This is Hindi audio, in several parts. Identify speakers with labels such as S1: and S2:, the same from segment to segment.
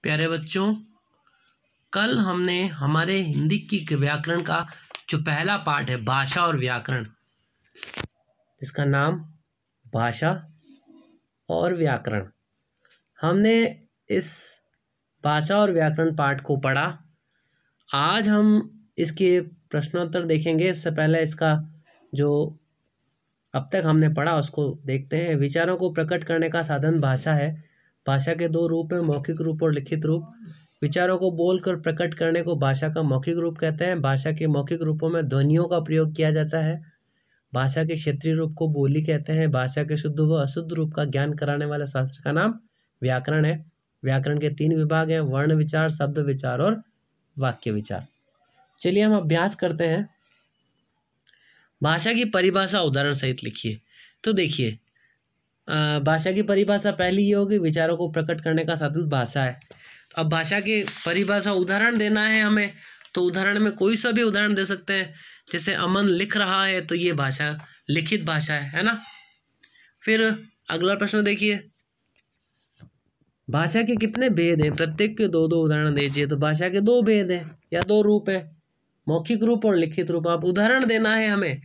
S1: प्यारे बच्चों, कल हमने हमारे हिंदी की व्याकरण का जो पहला पार्ट है भाषा और व्याकरण, जिसका नाम भाषा और व्याकरण, हमने इस भाषा और व्याकरण पार्ट को पढ़ा। आज हम इसके प्रश्नोत्तर देखेंगे। इससे पहले इसका जो अब तक हमने पढ़ा उसको देखते हैं। विचारों को प्रकट करने का साधन भाषा है। भाषा के दो रूप हैं, मौखिक रूप और लिखित रूप। विचारों को बोलकर प्रकट करने को भाषा का मौखिक रूप कहते हैं। भाषा के मौखिक रूपों में ध्वनियों का प्रयोग किया जाता है। भाषा के क्षेत्रीय रूप को बोली कहते हैं। भाषा के शुद्ध व अशुद्ध रूप का ज्ञान कराने वाले शास्त्र का नाम व्याकरण है। व्याकरण के 3 विभाग हैं, वर्ण विचार, शब्द विचार और वाक्य विचार। चलिए हम अभ्यास करते हैं। भाषा की परिभाषा उदाहरण सहित लिखिए। तो देखिए, भाषा की परिभाषा पहली ये होगी, विचारों को प्रकट करने का साधन भाषा है। अब भाषा की परिभाषा उदाहरण देना है हमें, तो उदाहरण में कोई सा भी उदाहरण दे सकते हैं। जैसे अमन लिख रहा है, तो ये भाषा लिखित भाषा है ना। फिर अगला प्रश्न देखिए, भाषा के कितने भेद हैं? प्रत्येक के 2-2 उदाहरण दीजिए। तो भाषा के 2 भेद हैं या 2 रूप है, मौखिक रूप और लिखित रूप। आप उदाहरण देना है हमें,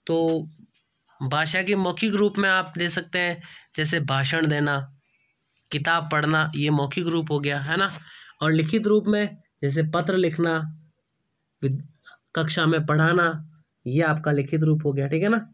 S1: तो भाषा के मौखिक रूप में आप दे सकते हैं, जैसे भाषण देना, किताब पढ़ना, ये मौखिक रूप हो गया है ना। और लिखित रूप में जैसे पत्र लिखना, कक्षा में पढ़ाना, ये आपका लिखित रूप हो गया, ठीक है ना।